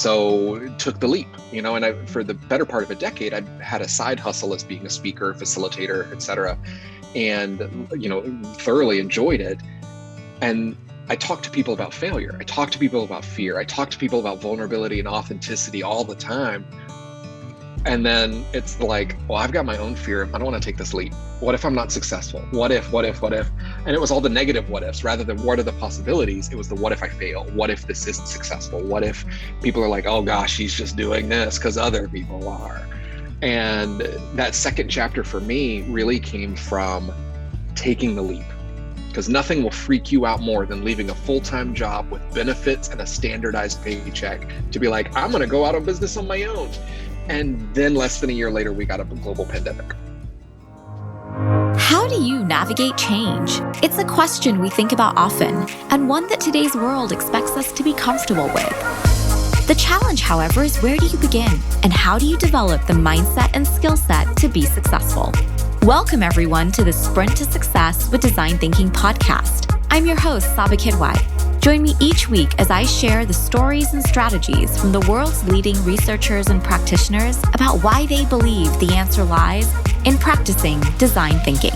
so took the leap, and for the better part of a decade, I had a side hustle as being a speaker, facilitator, etc. And, thoroughly enjoyed it. And I talk to people about failure. I talk to people about fear. I talk to people about vulnerability and authenticity all the time. And then it's like, well, I've got my own fear. I don't want to take this leap. What if I'm not successful? What if? And it was all the negative what ifs rather than what are the possibilities. It was the what if I fail? What if this isn't successful? What if people are like, oh gosh, she's just doing this because other people are. And that second chapter for me really came from taking the leap, because nothing will freak you out more than leaving a full-time job with benefits and a standardized paycheck to be like, I'm going to go out of business on my own. And then less than a year later, we got a global pandemic. How do you navigate change? It's a question we think about often, and one that today's world expects us to be comfortable with. The challenge, however, is where do you begin? And how do you develop the mindset and skill set to be successful? Welcome, everyone, to the Sprint to Success with Design Thinking podcast. I'm your host, Saba Kidwai. Join me each week as I share the stories and strategies from the world's leading researchers and practitioners about why they believe the answer lies in practicing design thinking.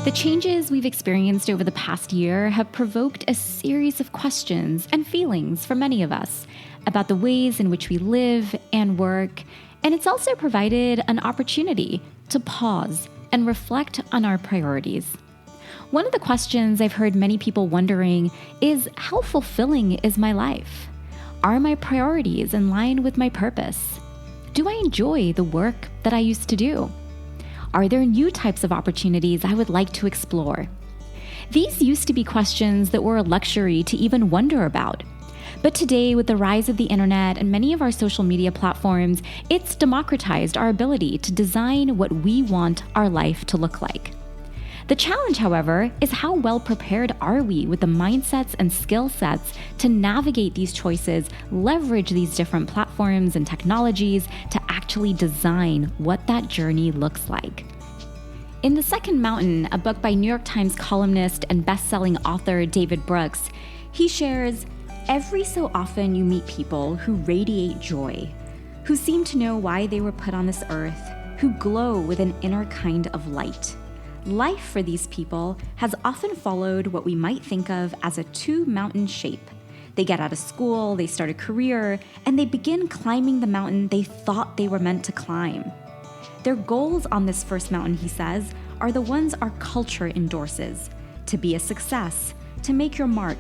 The changes we've experienced over the past year have provoked a series of questions and feelings for many of us about the ways in which we live and work, and it's also provided an opportunity to pause and reflect on our priorities. One of the questions I've heard many people wondering is, how fulfilling is my life? Are my priorities in line with my purpose? Do I enjoy the work that I used to do? Are there new types of opportunities I would like to explore? These used to be questions that were a luxury to even wonder about. But today, with the rise of the internet and many of our social media platforms, it's democratized our ability to design what we want our life to look like. The challenge, however, is how well prepared are we with the mindsets and skill sets to navigate these choices, leverage these different platforms and technologies to actually design what that journey looks like. In The Second Mountain, a book by New York Times columnist and best-selling author David Brooks, he shares, every so often you meet people who radiate joy, who seem to know why they were put on this earth, who glow with an inner kind of light. Life for these people has often followed what we might think of as a two-mountain shape. They get out of school, they start a career, and they begin climbing the mountain they thought they were meant to climb. Their goals on this first mountain, he says, are the ones our culture endorses: to be a success, to make your mark,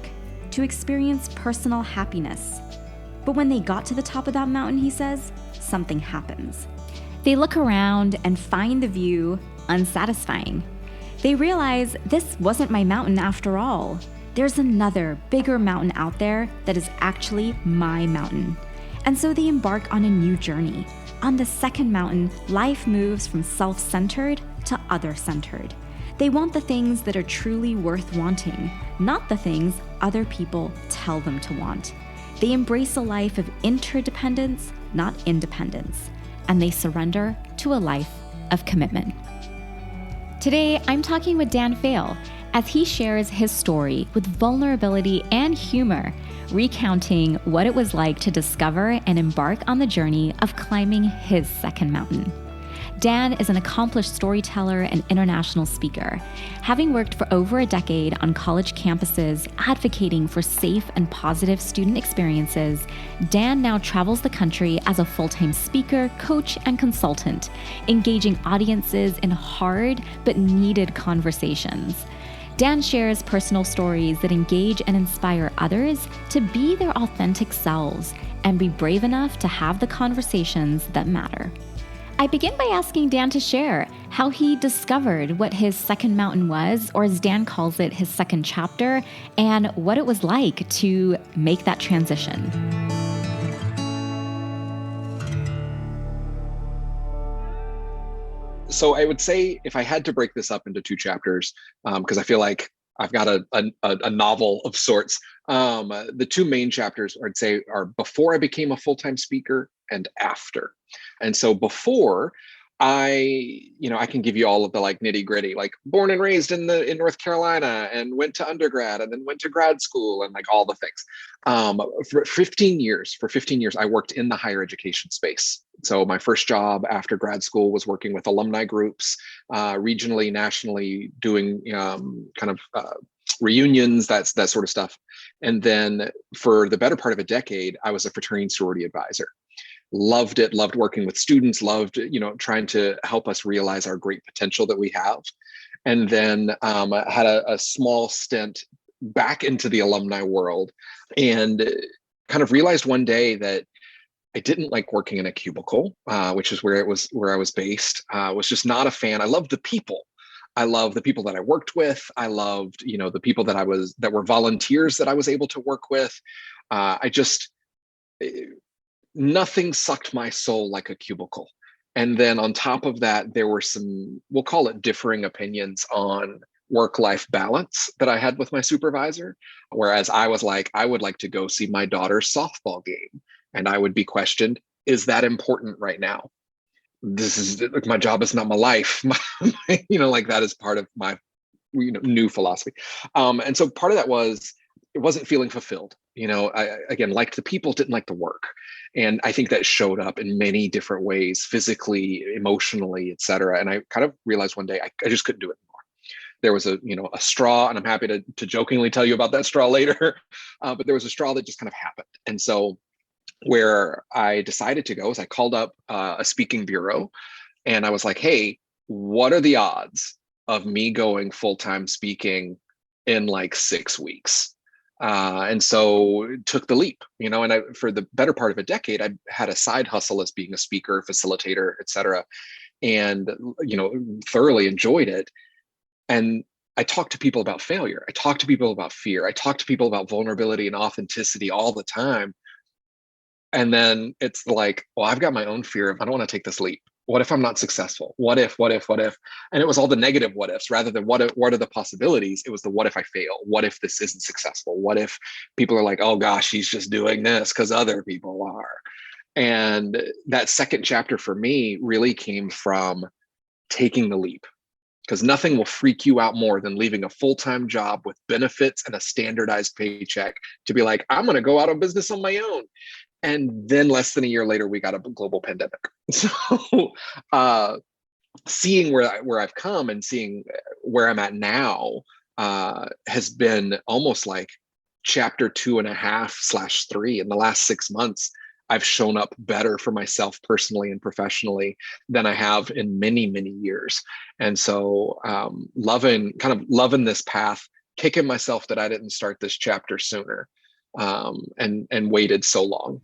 to experience personal happiness. But when they got to the top of that mountain, he says, something happens. They look around and find the view unsatisfying. They realize this wasn't my mountain after all. There's another, bigger mountain out there that is actually my mountain. And so they embark on a new journey. On the second mountain, life moves from self-centered to other-centered. They want the things that are truly worth wanting, not the things other people tell them to want. They embrace a life of interdependence, not independence, and they surrender to a life of commitment. Today, I'm talking with Dan Faill as he shares his story with vulnerability and humor, recounting what it was like to discover and embark on the journey of climbing his second mountain. Dan is an accomplished storyteller and international speaker. Having worked for over a decade on college campuses advocating for safe and positive student experiences, Dan now travels the country as a full-time speaker, coach, and consultant, engaging audiences in hard but needed conversations. Dan shares personal stories that engage and inspire others to be their authentic selves and be brave enough to have the conversations that matter. I begin by asking Dan to share how he discovered what his second mountain was, or as Dan calls it, his second chapter, and what it was like to make that transition. So I would say if I had to break this up into two chapters, because I feel like I've got a novel of sorts. The two main chapters, I'd say, are before I became a full-time speaker and after. And so before, I can give you all of the like nitty gritty, like born and raised in North Carolina and went to undergrad and then went to grad school and like all the things. For 15 years, I worked in the higher education space. So my first job after grad school was working with alumni groups, regionally, nationally, doing reunions, that sort of stuff. And then for the better part of a decade, I was a fraternity and sorority advisor. Loved it, loved working with students, loved, trying to help us realize our great potential that we have. And then I had a small stint back into the alumni world and kind of realized one day that I didn't like working in a cubicle, which is where I was based. Was just not a fan. I loved the people. I love the people that I worked with. I loved, the people that were volunteers that I was able to work with. Nothing sucked my soul like a cubicle. And then on top of that, there were some, we'll call it differing opinions on work-life balance that I had with my supervisor. Whereas I was like, I would like to go see my daughter's softball game. And I would be questioned, is that important right now? This is like, my job is not my life. Like that is part of my new philosophy. And so part of that was, it wasn't feeling fulfilled. I again liked the people, didn't like the work. And I think that showed up in many different ways, physically, emotionally, et cetera. And I kind of realized one day I just couldn't do it anymore. There was a straw, and I'm happy to jokingly tell you about that straw later. But there was a straw that just kind of happened. And so where I decided to go is I called up a speaking bureau and I was like, hey, what are the odds of me going full-time speaking in like 6 weeks? And so took the leap, and for the better part of a decade, I had a side hustle as being a speaker, facilitator, et cetera, and, thoroughly enjoyed it. And I talk to people about failure. I talk to people about fear. I talk to people about vulnerability and authenticity all the time. And then it's like, well, I've got my own fear of, I don't want to take this leap. What if I'm not successful? What if? And it was all the negative what ifs rather than what are the possibilities? It was the what if I fail? What if this isn't successful? What if people are like, oh gosh, he's just doing this because other people are. And that second chapter for me really came from taking the leap, because nothing will freak you out more than leaving a full-time job with benefits and a standardized paycheck to be like, I'm going to go out of business on my own. And then less than a year later, we got a global pandemic. So seeing where I've come and seeing where I'm at now has been almost like chapter 2.5/3. In the last 6 months, I've shown up better for myself personally and professionally than I have in many, many years. And so loving this path, kicking myself that I didn't start this chapter sooner and waited so long.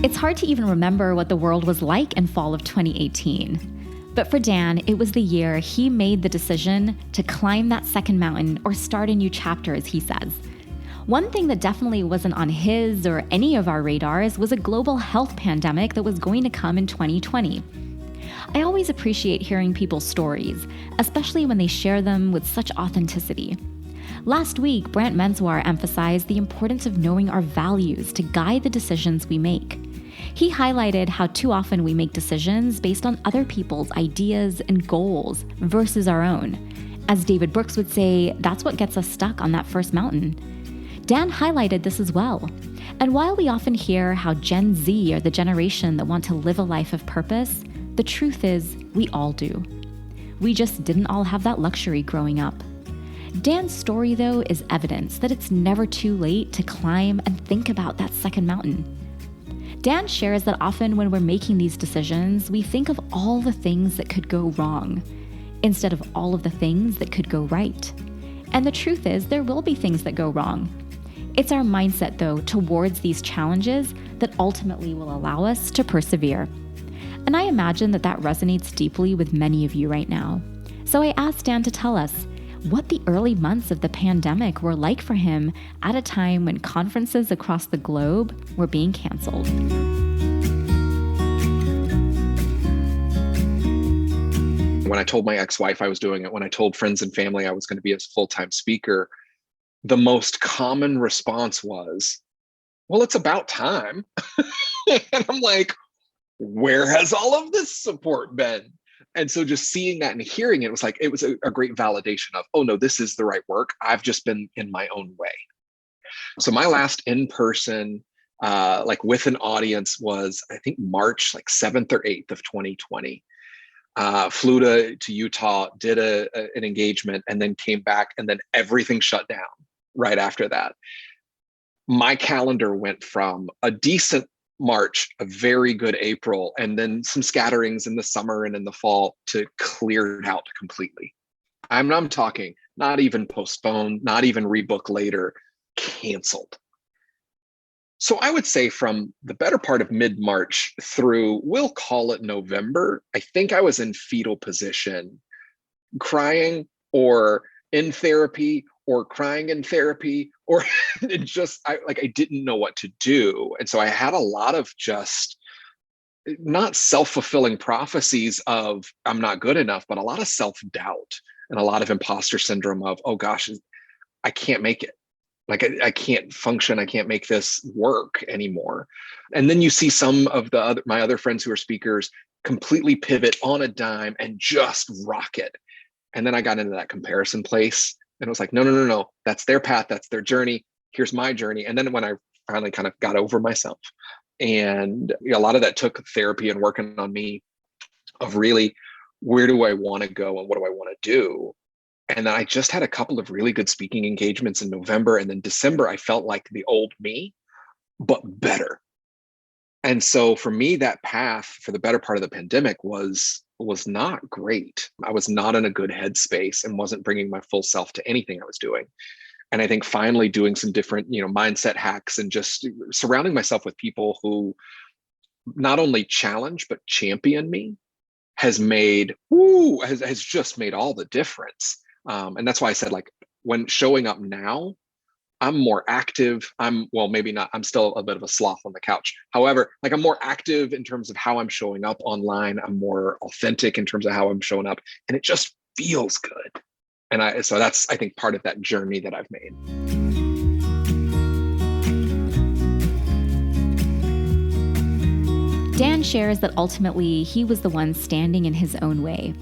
It's hard to even remember what the world was like in fall of 2018. But for Dan, it was the year he made the decision to climb that second mountain or start a new chapter, as he says. One thing that definitely wasn't on his or any of our radars was a global health pandemic that was going to come in 2020. I always appreciate hearing people's stories, especially when they share them with such authenticity. Last week, Brant Menswar emphasized the importance of knowing our values to guide the decisions we make. He highlighted how too often we make decisions based on other people's ideas and goals versus our own. As David Brooks would say, that's what gets us stuck on that first mountain. Dan highlighted this as well. And while we often hear how Gen Z are the generation that want to live a life of purpose, the truth is we all do. We just didn't all have that luxury growing up. Dan's story, though, is evidence that it's never too late to climb and think about that second mountain. Dan shares that often when we're making these decisions, we think of all the things that could go wrong, instead of all of the things that could go right. And the truth is, there will be things that go wrong. It's our mindset, though, towards these challenges that ultimately will allow us to persevere. And I imagine that resonates deeply with many of you right now. So I asked Dan to tell us what the early months of the pandemic were like for him at a time when conferences across the globe were being canceled. When I told my ex-wife I was doing it, when I told friends and family I was going to be a full-time speaker, the most common response was, well, it's about time. And I'm like, where has all of this support been? And so just seeing that and hearing it was like, it was a great validation of, oh no, this is the right work. I've just been in my own way. So my last in-person, like with an audience was, I think March, like 7th or 8th of 2020. Flew to Utah, did an engagement, and then came back, and then everything shut down right after that. My calendar went from a decent March, a very good April, and then some scatterings in the summer and in the fall to cleared out completely. I'm talking not even postponed, not even rebook later, canceled. So I would say from the better part of mid-March through, we'll call it November, I think I was in fetal position, crying or in therapy or crying in therapy, or I didn't know what to do. And so I had a lot of just not self-fulfilling prophecies of I'm not good enough, but a lot of self-doubt and a lot of imposter syndrome of, oh gosh, I can't make it. Like I can't function. I can't make this work anymore. And then you see some of my other friends who are speakers completely pivot on a dime and just rock it. And then I got into that comparison place and it was like, no. That's their path. That's their journey. Here's my journey. And then when I finally kind of got over myself, and a lot of that took therapy and working on me of really, where do I want to go and what do I want to do? And then I just had a couple of really good speaking engagements in November. And then December, I felt like the old me, but better. And so for me, that path for the better part of the pandemic was not great. I was not in a good headspace and wasn't bringing my full self to anything I was doing. And I think finally doing some different, mindset hacks and just surrounding myself with people who not only challenge, but champion me has just made all the difference. And that's why I said, like, when showing up now, I'm more active. Maybe not. I'm still a bit of a sloth on the couch. However, like I'm more active in terms of how I'm showing up online. I'm more authentic in terms of how I'm showing up, and it just feels good. And so that's, I think, part of that journey that I've made. Dan shares that ultimately he was the one standing in his own way.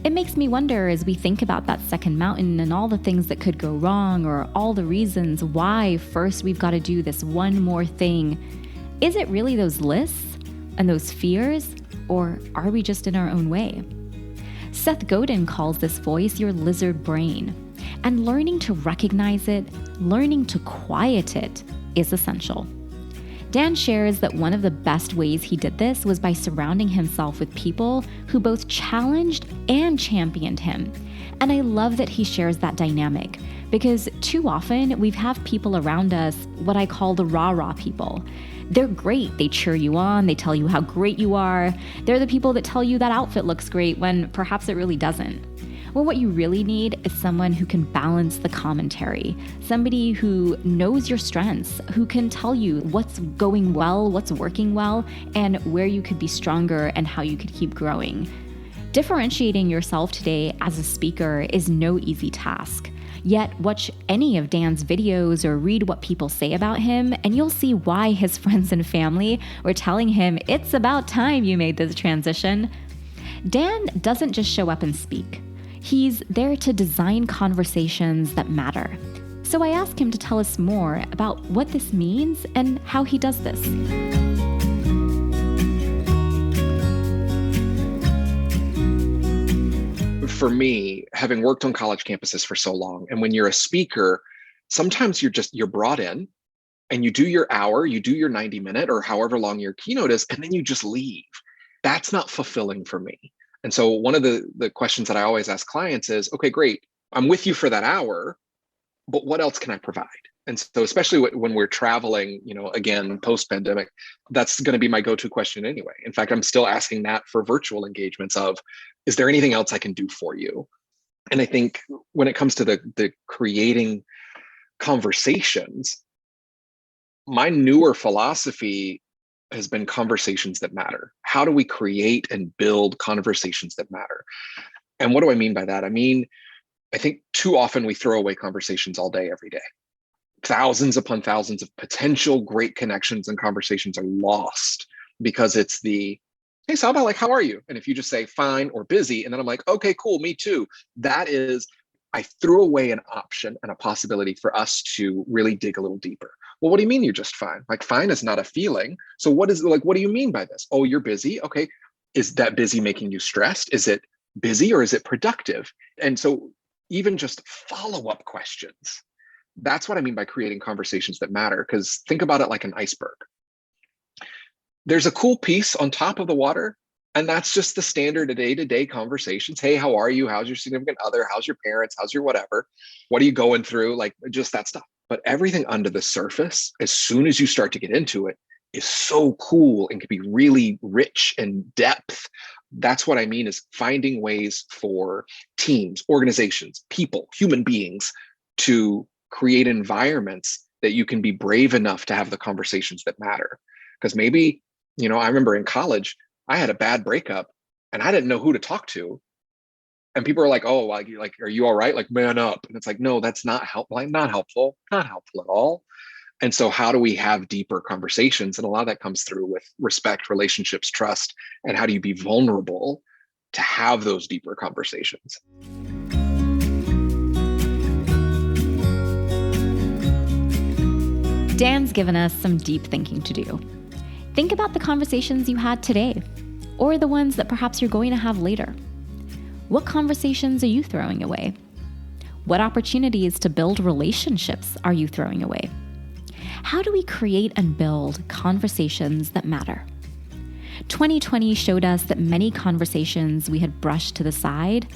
It makes me wonder, as we think about that second mountain and all the things that could go wrong, or all the reasons why first we've got to do this one more thing. Is it really those lists and those fears, or are we just in our own way? Seth Godin calls this voice your lizard brain, and learning to recognize it, learning to quiet it, is essential. Dan shares that one of the best ways he did this was by surrounding himself with people who both challenged and championed him. And I love that he shares that dynamic, because too often we have people around us, what I call the rah-rah people. They're great. They cheer you on. They tell you how great you are. They're the people that tell you that outfit looks great when perhaps it really doesn't. Well, what you really need is someone who can balance the commentary, somebody who knows your strengths, who can tell you what's going well, what's working well, and where you could be stronger and how you could keep growing. Differentiating yourself today as a speaker is no easy task. Yet watch any of Dan's videos or read what people say about him, and you'll see why his friends and family were telling him it's about time you made this transition. Dan doesn't just show up and speak. He's there to design conversations that matter. So I asked him to tell us more about what this means and how he does this. For me, having worked on college campuses for so long, and when you're a speaker, sometimes you're brought in and you do your hour, you do your 90-minute or however long your keynote is, and then you just leave. That's not fulfilling for me. And so one of the questions that I always ask clients is, okay, great, I'm with you for that hour, but what else can I provide? And so especially when we're traveling, again, post-pandemic, that's going to be my go-to question anyway. In fact, I'm still asking that for virtual engagements of, is there anything else I can do for you? And I think when it comes to the creating conversations, my newer philosophy has been conversations that matter. How do we create and build conversations that matter? And what do I mean by that? I mean, I think too often we throw away conversations all day, every day. Thousands upon thousands of potential great connections and conversations are lost because it's the, hey, so how about, like, how are you? And if you just say fine or busy, and then I'm like, okay, cool, me too. That is, I threw away an option and a possibility for us to really dig a little deeper. Well, what do you mean you're just fine? Like, fine is not a feeling. So what do you mean by this? Oh, you're busy. Okay. Is that busy making you stressed? Is it busy or is it productive? And so even just follow-up questions. That's what I mean by creating conversations that matter. Because think about it like an iceberg. There's a cool piece on top of the water, and that's just the standard day-to-day conversations. Hey, how are you? How's your significant other? How's your parents? How's your whatever? What are you going through? Like, just that stuff. But everything under the surface, as soon as you start to get into it, is so cool and can be really rich in depth. That's what I mean, is finding ways for teams, organizations, people, human beings to create environments that you can be brave enough to have the conversations that matter. Because maybe, I remember in college, I had a bad breakup and I didn't know who to talk to. And people are like, oh, like, are you all right? Like, man up. And it's like, no, that's not helpful. Like, not helpful at all. And so how do we have deeper conversations? And a lot of that comes through with respect, relationships, trust, and how do you be vulnerable to have those deeper conversations? Dan's given us some deep thinking to do. Think about the conversations you had today, or the ones that perhaps you're going to have later. What conversations are you throwing away? What opportunities to build relationships are you throwing away? How do we create and build conversations that matter? 2020 showed us that many conversations we had brushed to the side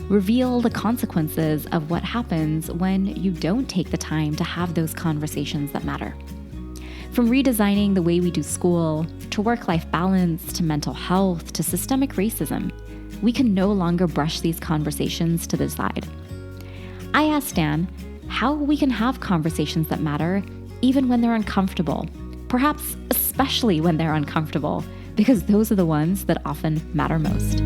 reveal the consequences of what happens when you don't take the time to have those conversations that matter. From redesigning the way we do school, to work-life balance, to mental health, to systemic racism, we can no longer brush these conversations to the side. I asked Dan how we can have conversations that matter even when they're uncomfortable, perhaps especially when they're uncomfortable, because those are the ones that often matter most.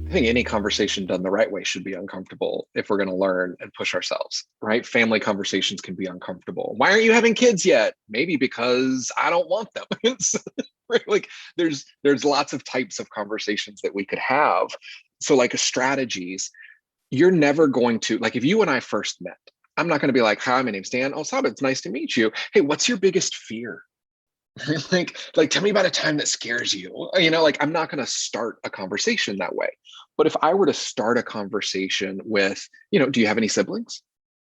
I think any conversation done the right way should be uncomfortable if we're going to learn and push ourselves, right? Family conversations can be uncomfortable. Why aren't you having kids yet? Maybe because I don't want them. Right? Like, there's lots of types of conversations that we could have. So, like, strategies, you're never going to, like, if you and I first met, I'm not going to be like, hi, my name's Dan. Oh, Saba, it's nice to meet you. Hey, what's your biggest fear? like, tell me about a time that scares you. Like, I'm not going to start a conversation that way. But if I were to start a conversation with, do you have any siblings?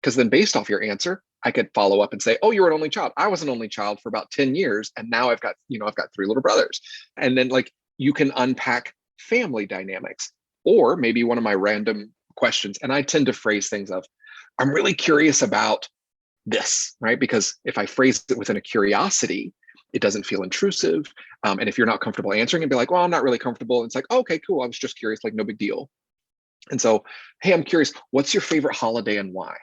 Because then based off your answer, I could follow up and say, oh, you're an only child. I was an only child for about 10 years. And now I've got 3 little brothers. And then, like, you can unpack family dynamics. Or maybe one of my random questions, and I tend to phrase things of, I'm really curious about this, right? Because if I phrase it within a curiosity, it doesn't feel intrusive. And if you're not comfortable answering, and be like, well, I'm not really comfortable. It's like, okay, cool. I was just curious, like, no big deal. And so, hey, I'm curious, what's your favorite holiday and why?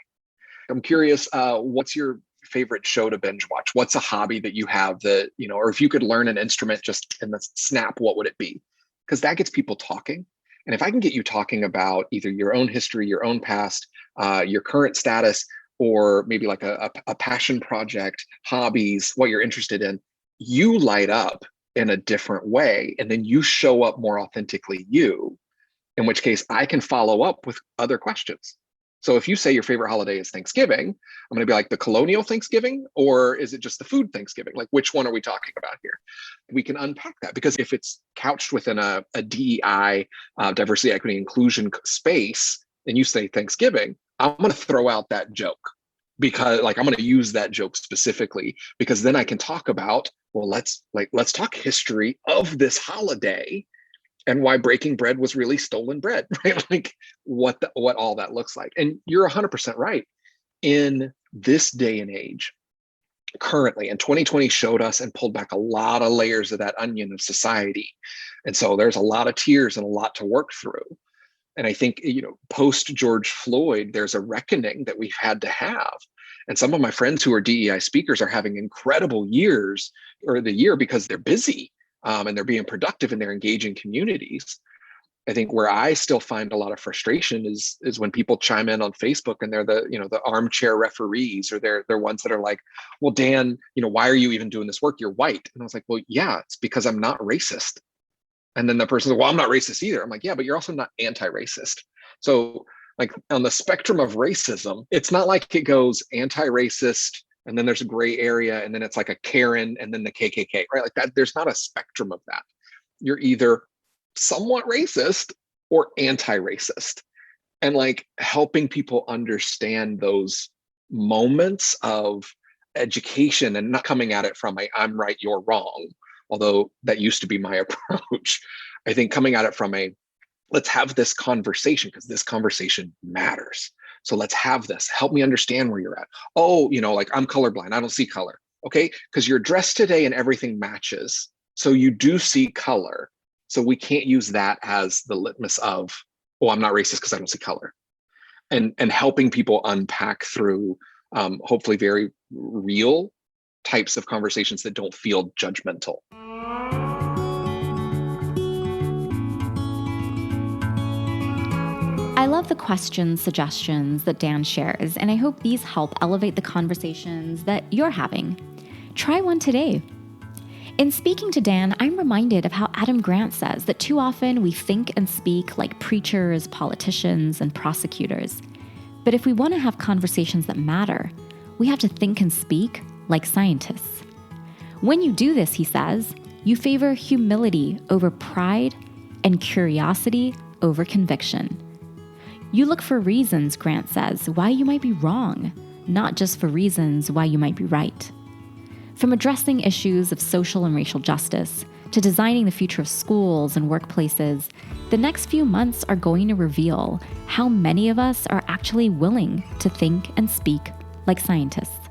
I'm curious, what's your favorite show to binge watch? What's a hobby that you have that, or if you could learn an instrument just in the snap, what would it be? Because that gets people talking. And if I can get you talking about either your own history, your own past, your current status, or maybe like a passion project, hobbies, what you're interested in, you light up in a different way. And then you show up more authentically you, in which case I can follow up with other questions. So if you say your favorite holiday is Thanksgiving, I'm going to be like, the colonial Thanksgiving, or is it just the food Thanksgiving? Like, which one are we talking about here? We can unpack that, because if it's couched within a DEI, diversity, equity, inclusion space, and you say Thanksgiving, I'm going to throw out that joke, because, like, I'm going to use that joke specifically, because then I can talk about, well, let's talk history of this holiday and why breaking bread was really stolen bread, right? Like, what all that looks like. And you're 100% right. In this day and age, currently, and 2020 showed us and pulled back a lot of layers of that onion of society. And so there's a lot of tears and a lot to work through. And I think, post George Floyd, there's a reckoning that we've had to have. And some of my friends who are DEI speakers are having incredible years, or the year, because they're busy. and they're being productive and they're engaging communities. I think where I still find a lot of frustration is when people chime in on Facebook and they're the armchair referees, or they're ones that are like, well, Dan, why are you even doing this work? You're white. And I was like, well, yeah, it's because I'm not racist. And then the person's like, well, I'm not racist either. I'm like, yeah, but you're also not anti-racist. So like on the spectrum of racism, it's not like it goes anti-racist and then there's a gray area and then it's like a Karen and then the KKK, right? Like that, there's not a spectrum of that. You're either somewhat racist or anti-racist, and like helping people understand those moments of education and not coming at it from I'm right, you're wrong, although that used to be my approach. I think coming at it from let's have this conversation because this conversation matters. So let's have this. Help me understand where you're at. Oh, like I'm colorblind. I don't see color. Okay. Because you're dressed today and everything matches. So you do see color. So we can't use that as the litmus of, oh, I'm not racist because I don't see color. And helping people unpack through hopefully very real types of conversations that don't feel judgmental. I love the questions, suggestions that Dan shares, and I hope these help elevate the conversations that you're having. Try one today. In speaking to Dan, I'm reminded of how Adam Grant says that too often we think and speak like preachers, politicians, and prosecutors. But if we want to have conversations that matter, we have to think and speak like scientists. When you do this, he says, you favor humility over pride and curiosity over conviction. You look for reasons, Grant says, why you might be wrong, not just for reasons why you might be right. From addressing issues of social and racial justice to designing the future of schools and workplaces, the next few months are going to reveal how many of us are actually willing to think and speak like scientists.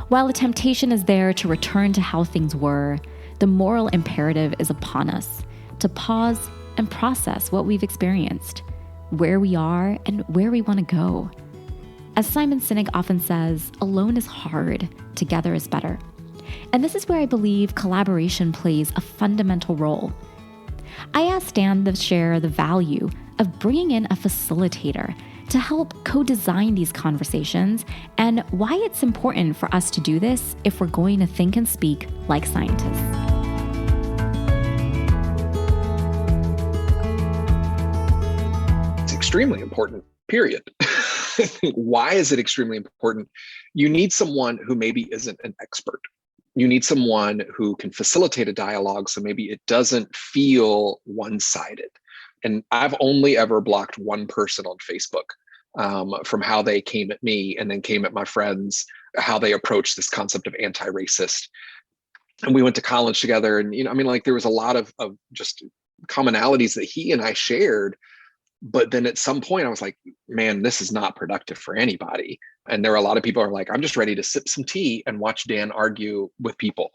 While the temptation is there to return to how things were, the moral imperative is upon us to pause and process what we've experienced, where we are, and where we want to go. As Simon Sinek often says, alone is hard, together is better. And this is where I believe collaboration plays a fundamental role. I asked Dan to share the value of bringing in a facilitator to help co-design these conversations and why it's important for us to do this if we're going to think and speak like scientists. It's extremely important, period. Why is it extremely important? You need someone who maybe isn't an expert. You need someone who can facilitate a dialogue so maybe it doesn't feel one-sided. And I've only ever blocked one person on Facebook from how they came at me and then came at my friends, how they approached this concept of anti-racist. And we went to college together, and there was a lot of just commonalities that he and I shared. But then at some point I was like, man, this is not productive for anybody. And there are a lot of people who are like, I'm just ready to sip some tea and watch Dan argue with people.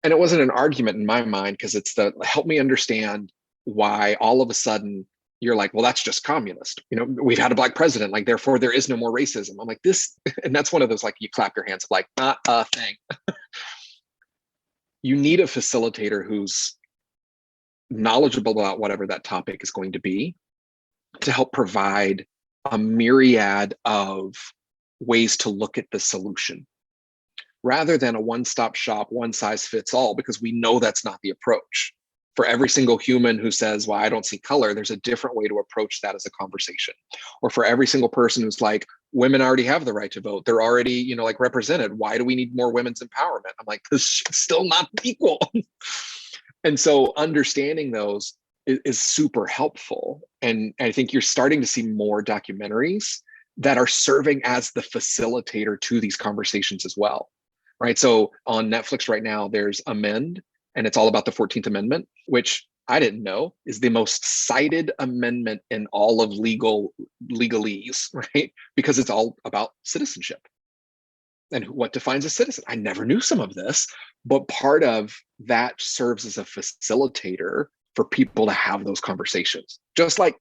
And it wasn't an argument in my mind, because it's help me understand why all of a sudden you're like, well, that's just communist. We've had a black president, like, therefore there is no more racism. I'm like, this, and that's one of those, like, you clap your hands of like, not a thing. You need a facilitator who's knowledgeable about whatever that topic is going to be, to help provide a myriad of ways to look at the solution, rather than a one-stop shop, one size fits all, because we know that's not the approach. For every single human who says, well, I don't see color, there's a different way to approach that as a conversation. Or for every single person who's like, women already have the right to vote, they're already, represented, why do we need more women's empowerment? I'm like, this is still not equal. And so understanding those is super helpful. And I think you're starting to see more documentaries that are serving as the facilitator to these conversations as well, right? So on Netflix right now, there's Amend, and it's all about the 14th Amendment, which I didn't know is the most cited amendment in all of legalese, right? Because it's all about citizenship and what defines a citizen. I never knew some of this, but part of that serves as a facilitator for people to have those conversations. Just like,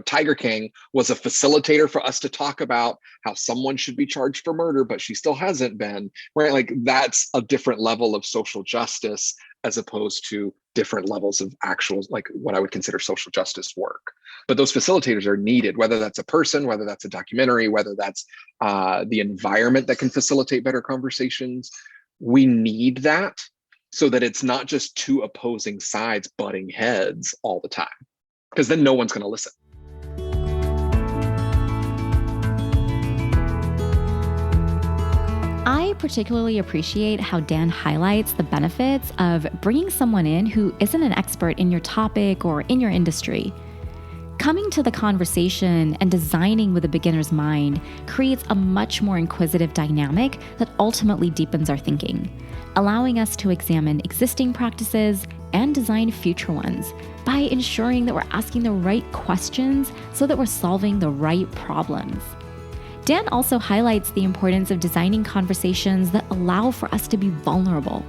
Tiger King was a facilitator for us to talk about how someone should be charged for murder, but she still hasn't been, right? Like that's a different level of social justice as opposed to different levels of actual, like what I would consider social justice work. But those facilitators are needed, whether that's a person, whether that's a documentary, whether that's the environment that can facilitate better conversations. We need that so that it's not just two opposing sides butting heads all the time, because then no one's going to listen. I particularly appreciate how Dan highlights the benefits of bringing someone in who isn't an expert in your topic or in your industry. Coming to the conversation and designing with a beginner's mind creates a much more inquisitive dynamic that ultimately deepens our thinking, allowing us to examine existing practices and design future ones by ensuring that we're asking the right questions so that we're solving the right problems. Dan also highlights the importance of designing conversations that allow for us to be vulnerable.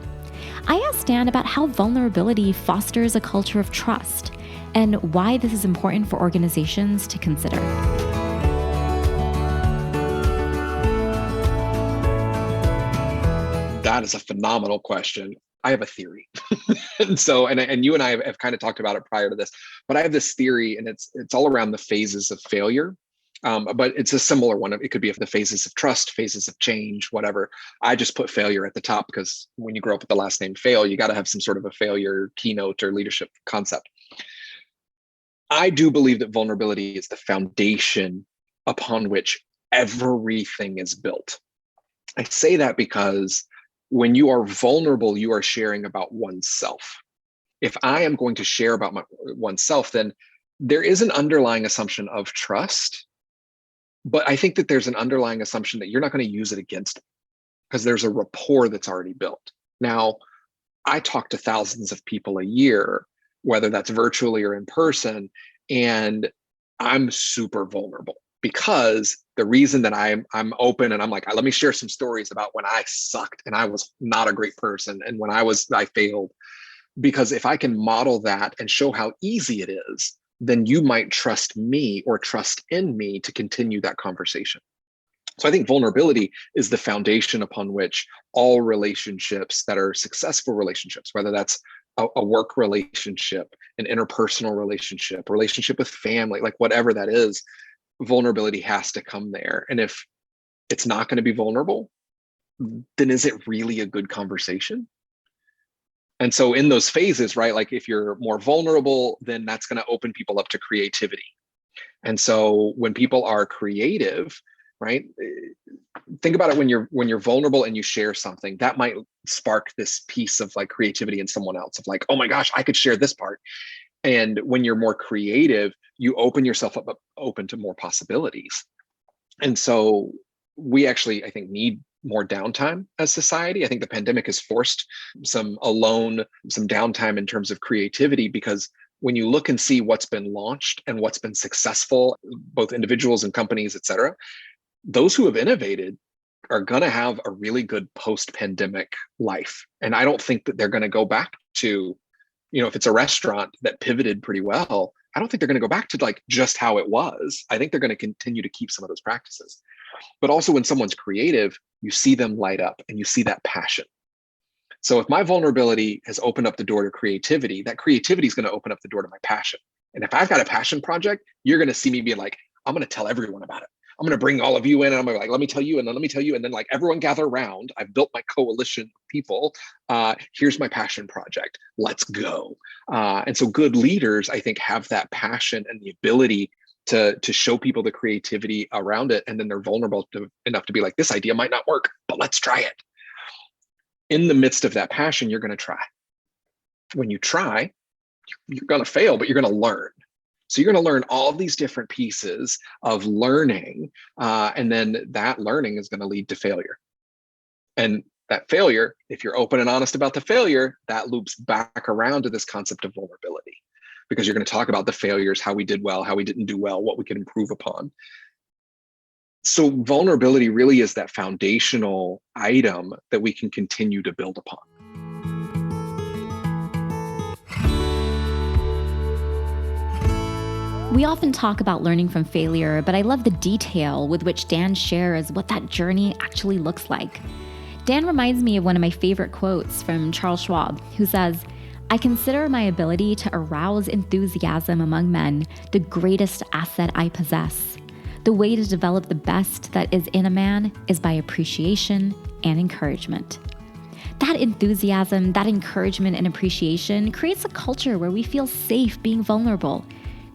I asked Dan about how vulnerability fosters a culture of trust and why this is important for organizations to consider. That is a phenomenal question. I have a theory. and you and I have kind of talked about it prior to this, but I have this theory, and it's all around the phases of failure. But it's a similar one. It could be the phases of trust, phases of change, whatever. I just put failure at the top because when you grow up with the last name Faill, you got to have some sort of a failure keynote or leadership concept. I do believe that vulnerability is the foundation upon which everything is built. I say that because when you are vulnerable, you are sharing about oneself. If I am going to share about oneself, then there is an underlying assumption of trust. But I think that there's an underlying assumption that you're not going to use it against them because there's a rapport that's already built. Now, I talk to thousands of people a year, whether that's virtually or in person, and I'm super vulnerable because the reason that I'm open and I'm like, let me share some stories about when I sucked and I was not a great person and when I failed. Because if I can model that and show how easy it is, then you might trust me or trust in me to continue that conversation. So I think vulnerability is the foundation upon which all relationships that are successful relationships, whether that's a work relationship, an interpersonal relationship with family, like whatever that is, vulnerability has to come there. And if it's not going to be vulnerable, then is it really a good conversation? And so in those phases, right, like if you're more vulnerable, then that's going to open people up to creativity. And so when people are creative, right, think about it, when you're vulnerable and you share something, that might spark this piece of like creativity in someone else of like, oh my gosh, I could share this part. And when you're more creative, you open yourself up open to more possibilities. And so we actually, I think, need more downtime as society. I think the pandemic has forced some downtime in terms of creativity, because when you look and see what's been launched and what's been successful, both individuals and companies, et cetera, those who have innovated are going to have a really good post-pandemic life. And I don't think that they're going to go back to, if it's a restaurant that pivoted pretty well, I don't think they're going to go back to like just how it was. I think they're going to continue to keep some of those practices. But also when someone's creative, you see them light up and you see that passion. So if my vulnerability has opened up the door to creativity, that creativity is going to open up the door to my passion. And if I've got a passion project, you're going to see me be like, I'm going to tell everyone about it. I'm going to bring all of you in and I'm going to like, let me tell you. And then let me tell you. And then like everyone gather around. I've built my coalition of people. Here's my passion project. Let's go. And so good leaders, I think, have that passion and the ability to show people the creativity around it. And then they're vulnerable enough to be like, this idea might not work, but let's try it. In the midst of that passion, you're going to try. When you try, you're going to fail, but you're going to learn. So you're going to learn all these different pieces of learning. And then that learning is going to lead to failure. And that failure, if you're open and honest about the failure, that loops back around to this concept of vulnerability, because you're going to talk about the failures, how we did well, how we didn't do well, what we can improve upon. So vulnerability really is that foundational item that we can continue to build upon. We often talk about learning from failure, but I love the detail with which Dan shares what that journey actually looks like. Dan reminds me of one of my favorite quotes from Charles Schwab, who says, "I consider my ability to arouse enthusiasm among men the greatest asset I possess. The way to develop the best that is in a man is by appreciation and encouragement." That enthusiasm, that encouragement and appreciation creates a culture where we feel safe being vulnerable,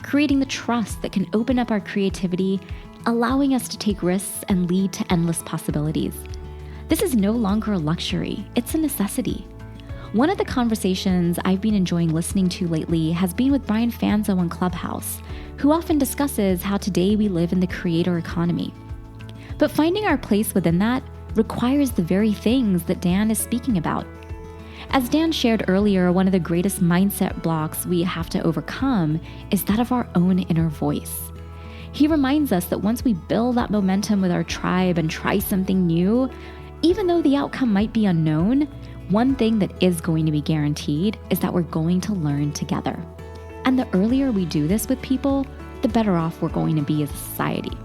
creating the trust that can open up our creativity, allowing us to take risks and lead to endless possibilities. This is no longer a luxury, it's a necessity. One of the conversations I've been enjoying listening to lately has been with Brian Fanzo on Clubhouse, who often discusses how today we live in the creator economy. But finding our place within that requires the very things that Dan is speaking about. As Dan shared earlier, one of the greatest mindset blocks we have to overcome is that of our own inner voice. He reminds us that once we build that momentum with our tribe and try something new, even though the outcome might be unknown, one thing that is going to be guaranteed is that we're going to learn together. And the earlier we do this with people, the better off we're going to be as a society.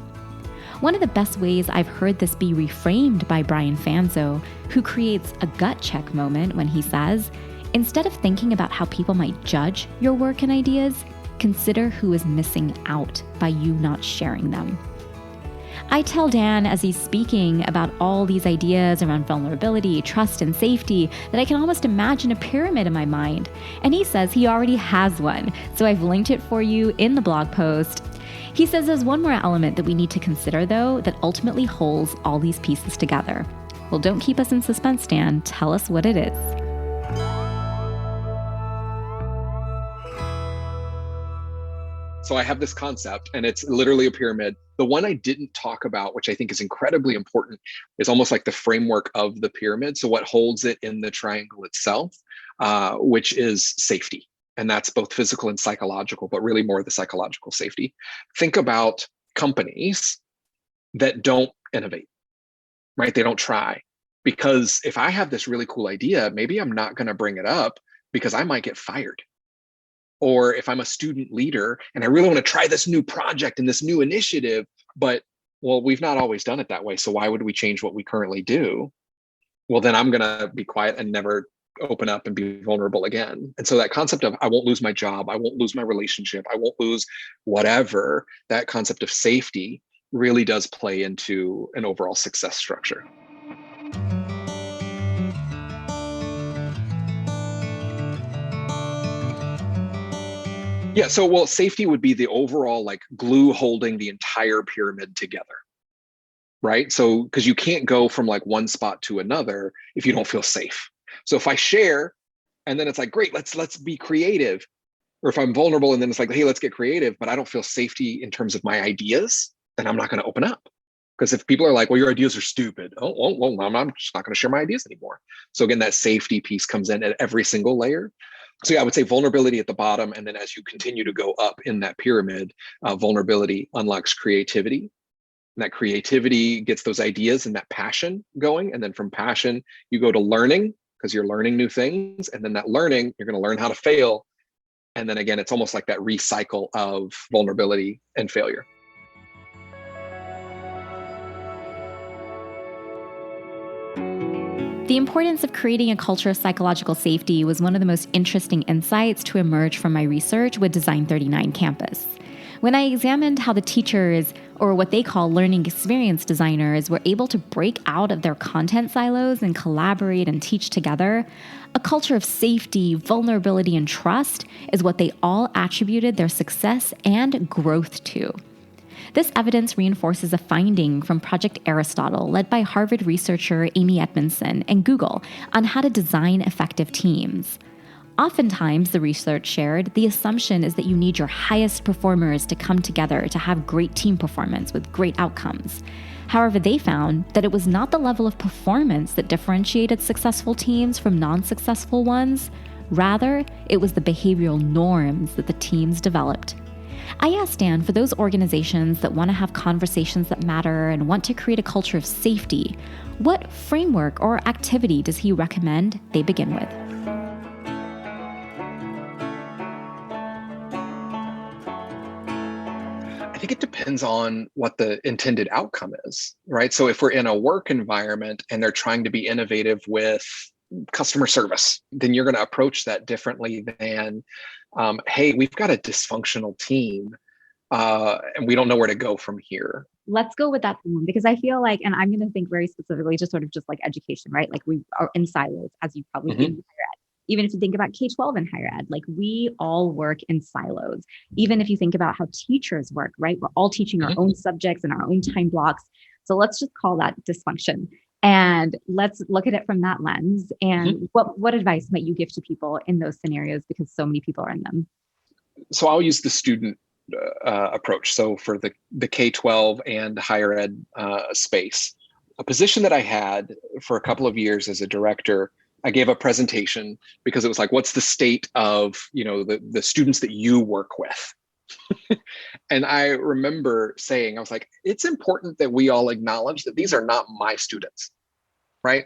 One of the best ways I've heard this be reframed by Brian Fanzo, who creates a gut check moment when he says, instead of thinking about how people might judge your work and ideas, consider who is missing out by you not sharing them. I tell Dan as he's speaking about all these ideas around vulnerability, trust, and safety that I can almost imagine a pyramid in my mind. And he says he already has one, so I've linked it for you in the blog post. He says there's one more element that we need to consider, though, that ultimately holds all these pieces together. Well, don't keep us in suspense, Dan. Tell us what it is. So I have this concept, and it's literally a pyramid. The one I didn't talk about, which I think is incredibly important, is almost like the framework of the pyramid. So what holds it in the triangle itself, which is safety. And that's both physical and psychological, but really more the psychological safety. Think about companies that don't innovate, right? They don't try. Because if I have this really cool idea, maybe I'm not going to bring it up because I might get fired. Or if I'm a student leader and I really want to try this new project and this new initiative, but well, we've not always done it that way. So why would we change what we currently do? Well, then I'm going to be quiet and never open up and be vulnerable again. And so that concept of I won't lose my job, I won't lose my relationship, I won't lose whatever, that concept of safety really does play into an overall success structure. Yeah, so well, safety would be the overall like glue holding the entire pyramid together, right? So because you can't go from like one spot to another if you don't feel safe. So if I share and then it's like, great, let's be creative. Or if I'm vulnerable and then it's like, hey, let's get creative, but I don't feel safety in terms of my ideas, then I'm not going to open up. Because if people are like, well, your ideas are stupid. Oh, well, I'm just not going to share my ideas anymore. So again, that safety piece comes in at every single layer. So yeah, I would say vulnerability at the bottom. And then as you continue to go up in that pyramid, vulnerability unlocks creativity. And that creativity gets those ideas and that passion going. And then from passion, you go to learning because you're learning new things. And then that learning, you're going to learn how to fail. And then again, it's almost like that recycle of vulnerability and failure. The importance of creating a culture of psychological safety was one of the most interesting insights to emerge from my research with Design 39 Campus. When I examined how the teachers, or what they call learning experience designers, were able to break out of their content silos and collaborate and teach together, a culture of safety, vulnerability, and trust is what they all attributed their success and growth to. This evidence reinforces a finding from Project Aristotle, led by Harvard researcher Amy Edmondson and Google, on how to design effective teams. Oftentimes, the research shared, the assumption is that you need your highest performers to come together to have great team performance with great outcomes. However, they found that it was not the level of performance that differentiated successful teams from non-successful ones. Rather, it was the behavioral norms that the teams developed. I asked Dan, for those organizations that want to have conversations that matter and want to create a culture of safety, what framework or activity does he recommend they begin with? think it depends on what the intended outcome is, right? So if we're in a work environment and they're trying to be innovative with customer service, then you're going to approach that differently than, hey, we've got a dysfunctional team and we don't know where to go from here. Let's go with that one, because I feel like, and I'm going to think very specifically, just sort of just like education, right? Like we are in silos, as you probably do in higher ed. Even if you think about K-12 and higher ed, like we all work in silos. Even if you think about how teachers work, right? We're all teaching our own subjects and our own time blocks. So let's just call that dysfunction. And let's look at it from that lens. And what advice might you give to people in those scenarios, because so many people are in them? So I'll use the student approach. So for the K-12 and higher ed space, a position that I had for a couple of years as a director, I gave a presentation because it was like, what's the state of, the students that you work with? And I remember saying, I was like, it's important that we all acknowledge that these are not my students, right?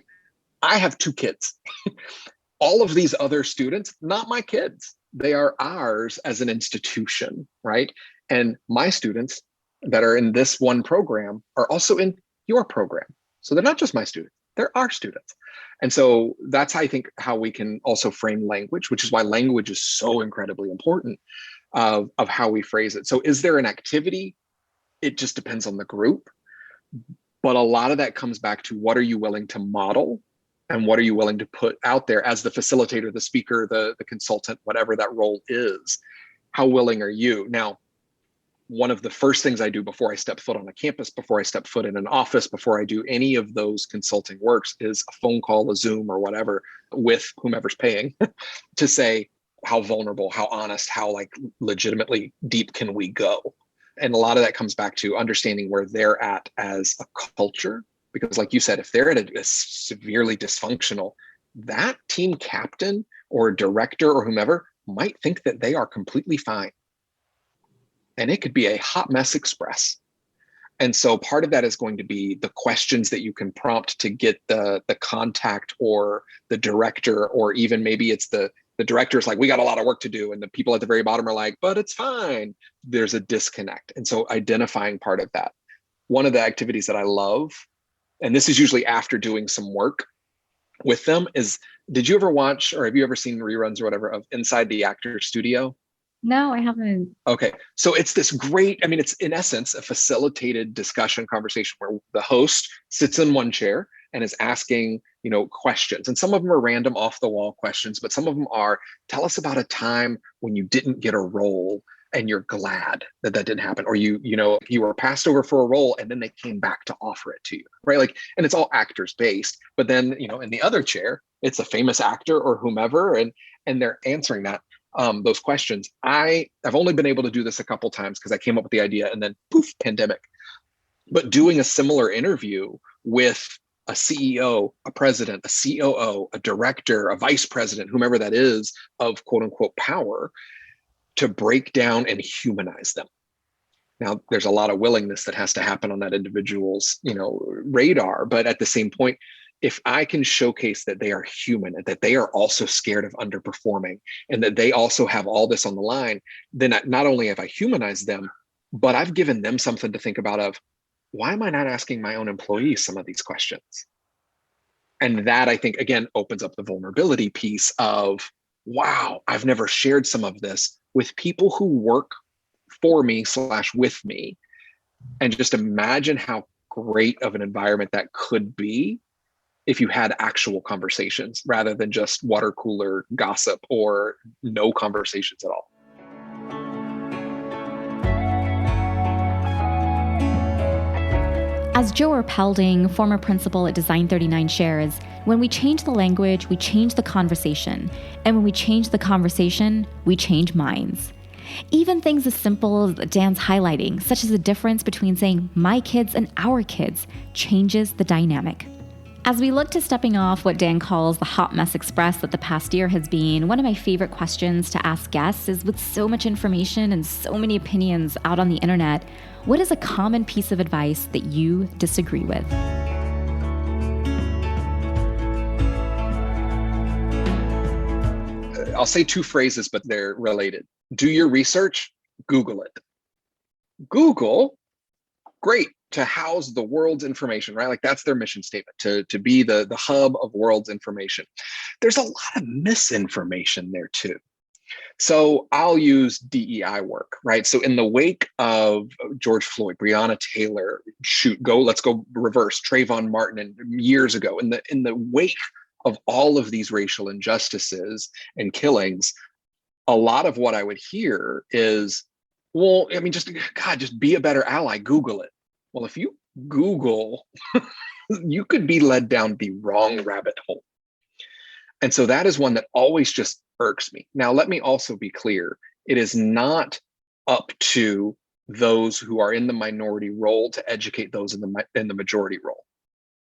I have 2 kids. All of these other students, not my kids. They are ours as an institution, right? And my students that are in this one program are also in your program. So they're not just my students, they're our students. And so that's, I think, how we can also frame language, which is why language is so incredibly important of how we phrase it. So is there an activity? It just depends on the group. But a lot of that comes back to what are you willing to model and what are you willing to put out there as the facilitator, the speaker, the consultant, whatever that role is. How willing are you? Now, one of the first things I do before I step foot on a campus, before I step foot in an office, before I do any of those consulting works is a phone call, a Zoom or whatever with whomever's paying to say, how vulnerable, how honest, how like legitimately deep can we go? And a lot of that comes back to understanding where they're at as a culture. Because like you said, if they're at a severely dysfunctional, that team captain or director or whomever might think that they are completely fine. And it could be a hot mess express. And so part of that is going to be the questions that you can prompt to get the contact or the director, or even maybe it's the director's like, we got a lot of work to do. And the people at the very bottom are like, but it's fine. There's a disconnect. And so identifying part of that. One of the activities that I love, and this is usually after doing some work with them, is did you ever watch, or have you ever seen reruns or whatever of Inside the Actor's Studio? No, I haven't. Okay. So it's this great, it's in essence a facilitated discussion conversation where the host sits in one chair and is asking, questions. And some of them are random off the wall questions, but some of them are, tell us about a time when you didn't get a role and you're glad that didn't happen, or you were passed over for a role and then they came back to offer it to you, right? Like, and it's all actors based, but then, in the other chair, it's a famous actor or whomever, and they're answering those questions. I've only been able to do this a couple times because I came up with the idea and then poof, pandemic. But doing a similar interview with a CEO, a president, a COO, a director, a vice president, whomever that is, of quote unquote power, to break down and humanize them. Now, there's a lot of willingness that has to happen on that individual's, radar. But at the same point, if I can showcase that they are human and that they are also scared of underperforming and that they also have all this on the line, then not only have I humanized them, but I've given them something to think about of, why am I not asking my own employees some of these questions? And that, I think, again, opens up the vulnerability piece of, wow, I've never shared some of this with people who work for me / with me. And just imagine how great of an environment that could be if you had actual conversations rather than just water cooler gossip or no conversations at all. As Joe Erpelding, former principal at Design 39, shares, when we change the language, we change the conversation. And when we change the conversation, we change minds. Even things as simple as Dan's highlighting, such as the difference between saying my kids and our kids, changes the dynamic. As we look to stepping off what Dan calls the hot mess express that the past year has been, one of my favorite questions to ask guests is, with so much information and so many opinions out on the internet, what is a common piece of advice that you disagree with? I'll say 2 phrases, but they're related. Do your research, Google it. Google, great, to house the world's information, right? Like that's their mission statement, to be the hub of world's information. There's a lot of misinformation there too. So I'll use DEI work, right? So in the wake of George Floyd, Breonna Taylor, let's go reverse, Trayvon Martin, and years ago, in the wake of all of these racial injustices and killings, a lot of what I would hear is, well, I mean, just be a better ally, Google it. Well, if you Google, you could be led down the wrong rabbit hole. And so that is one that always just irks me. Now, let me also be clear. It is not up to those who are in the minority role to educate those in the majority role.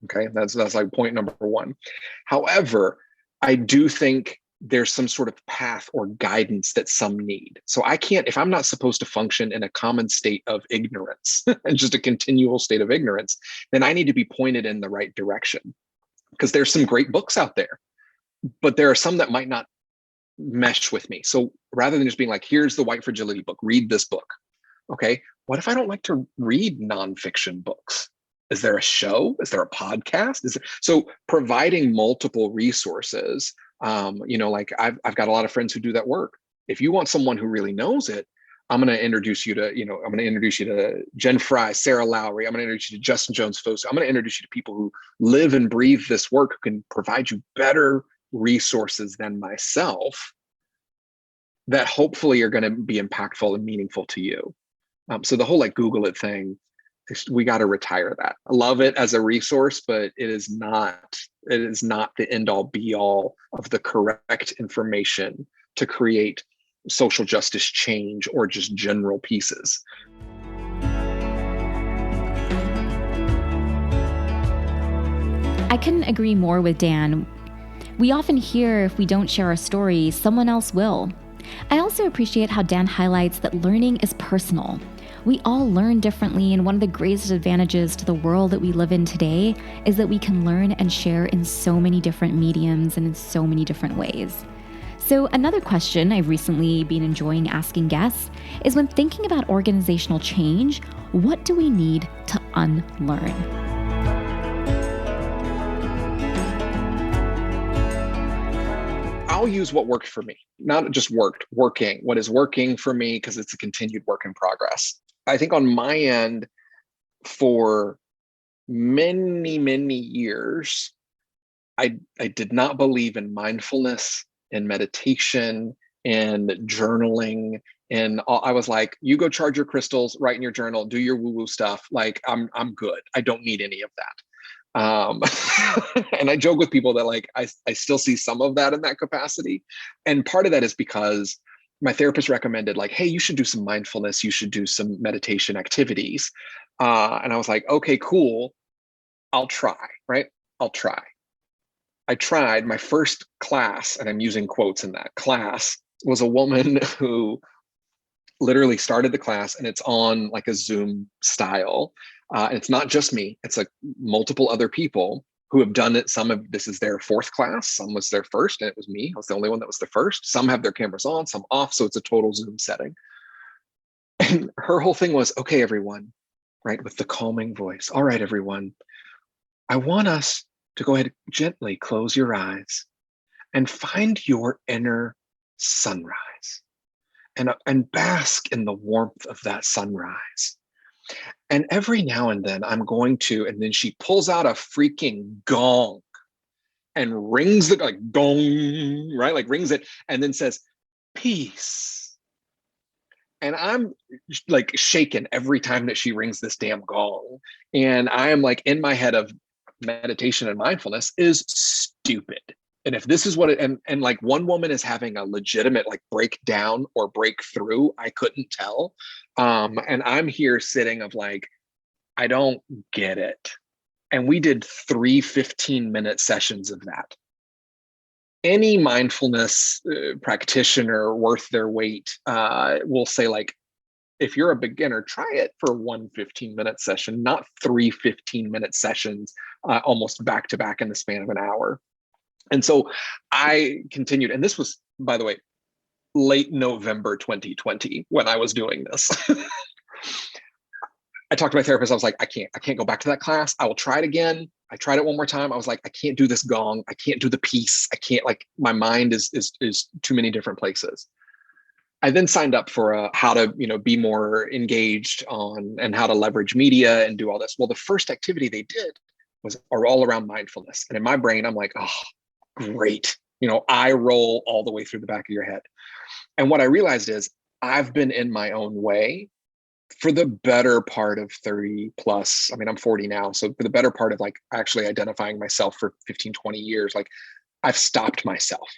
Okay, that's like point number one. However, I do think there's some sort of path or guidance that some need. So I can't, if I'm not supposed to function in a common state of ignorance and just a continual state of ignorance, then I need to be pointed in the right direction. Because there's some great books out there, but there are some that might not mesh with me. So rather than just being like, here's the white fragility book, read this book. Okay, what if I don't like to read nonfiction books? Is there a show? Is there a podcast? So providing multiple resources, like I've got a lot of friends who do that work. If you want someone who really knows it, I'm going to introduce you to Jen Fry, Sarah Lowry. I'm going to introduce you to Justin Jones-Foster. I'm going to introduce you to people who live and breathe this work, who can provide you better resources than myself that hopefully are going to be impactful and meaningful to you. So the whole like Google it thing, we got to retire that. I love it as a resource, but it is not the end all be all of the correct information to create social justice change or just general pieces. I couldn't agree more with Dan. We often hear if we don't share our story, someone else will. I also appreciate how Dan highlights that learning is personal. We all learn differently, and one of the greatest advantages to the world that we live in today is that we can learn and share in so many different mediums and in so many different ways. So another question I've recently been enjoying asking guests is, when thinking about organizational change, what do we need to unlearn? I'll use what worked for me, not just working, what is working for me, because it's a continued work in progress. I think on my end, for many, many years, I did not believe in mindfulness and meditation and journaling. And I was like, you go charge your crystals, write in your journal, do your woo-woo stuff. Like I'm good. I don't need any of that. And I joke with people that like, I still see some of that in that capacity. And part of that is because my therapist recommended like, hey, you should do some mindfulness. You should do some meditation activities. And I was like, okay, cool. I'll try, right? I'll try. I tried. My first class, and I'm using quotes in that class, was a woman who literally started the class, and it's on like a Zoom style. And it's not just me, it's like multiple other people who have done it. This is their fourth class, some was their first, and it was me. I was the only one that was the first. Some have their cameras on, some off, so it's a total Zoom setting. And her whole thing was, okay, everyone, right, with the calming voice. All right, everyone, I want us to go ahead and gently close your eyes and find your inner sunrise and bask in the warmth of that sunrise. And every now and then I'm going to, and then she pulls out a freaking gong and rings it like gong, right? Like rings it and then says, peace. And I'm like shaken every time that she rings this damn gong. And I am like in my head of meditation and mindfulness is stupid. And if this is what it, and like one woman is having a legitimate like breakdown or breakthrough, I couldn't tell. And I'm here sitting of like, I don't get it. And we did 3 15-minute sessions of that. Any mindfulness practitioner worth their weight will say like, if you're a beginner, try it for 1 15-minute session, not 3 15-minute sessions, almost back to back in the span of an hour. And so I continued, and this was, by the way, late November 2020 when I was doing this. I talked to my therapist. I was like, I can't go back to that class. I will try it again. I tried it one more time. I was like, I can't do this gong. I can't do the piece. I can't, like, my mind is too many different places. I then signed up for how to, be more engaged on and how to leverage media and do all this. Well, the first activity they did are all around mindfulness. And in my brain, I'm like, oh, great. I roll all the way through the back of your head. And what I realized is I've been in my own way for the better part of 30 plus. I mean, I'm 40 now. So for the better part of like actually identifying myself for 15, 20 years, like I've stopped myself.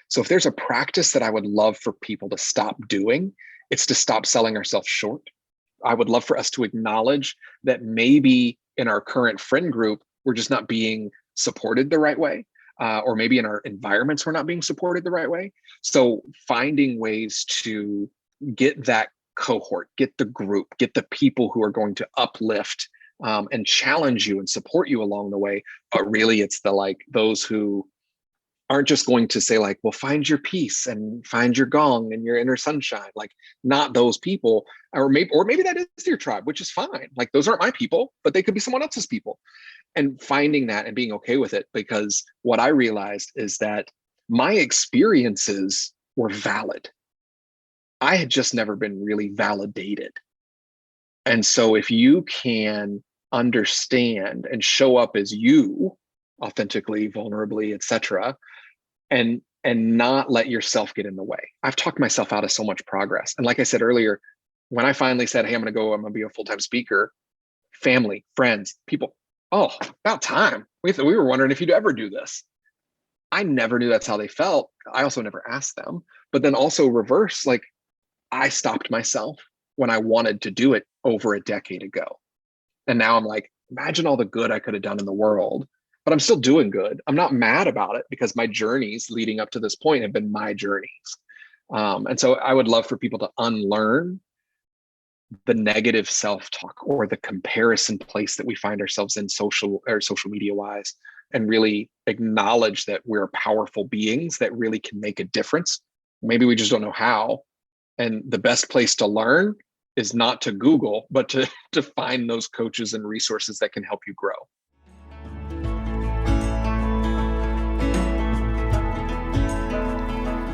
So if there's a practice that I would love for people to stop doing, it's to stop selling ourselves short. I would love for us to acknowledge that maybe in our current friend group, we're just not being supported the right way. Or maybe in our environments, we're not being supported the right way. So finding ways to get that cohort, get the group, get the people who are going to uplift and challenge you and support you along the way. But really it's those who aren't just going to say like, well, find your peace and find your gong and your inner sunshine, like not those people, or maybe that is your tribe, which is fine. Like those aren't my people, but they could be someone else's people. And finding that and being okay with it, because what I realized is that my experiences were valid. I had just never been really validated. And so if you can understand and show up as you, authentically, vulnerably, etc., and not let yourself get in the way. I've talked myself out of so much progress. And like I said earlier, when I finally said, hey, I'm going to be a full-time speaker, family, friends, people, oh, about time. We were wondering if you'd ever do this. I never knew that's how they felt. I also never asked them. But then also reverse, like I stopped myself when I wanted to do it over a decade ago. And now I'm like, imagine all the good I could have done in the world, but I'm still doing good. I'm not mad about it because my journeys leading up to this point have been my journeys. And so I would love for people to unlearn the negative self-talk or the comparison place that we find ourselves in social media wise, and really acknowledge that we're powerful beings that really can make a difference. Maybe we just don't know how. And the best place to learn is not to Google, but to find those coaches and resources that can help you grow.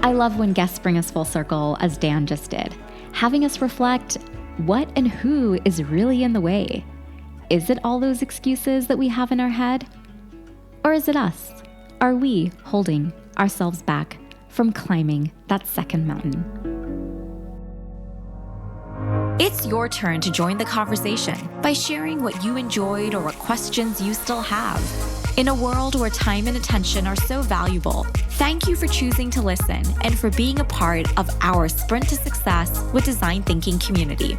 I love when guests bring us full circle, as Dan just did, having us reflect what and who is really in the way. Is it all those excuses that we have in our head? Or is it us? Are we holding ourselves back from climbing that second mountain? It's your turn to join the conversation by sharing what you enjoyed or what questions you still have. In a world where time and attention are so valuable, thank you for choosing to listen and for being a part of our Sprint to Success with Design Thinking community.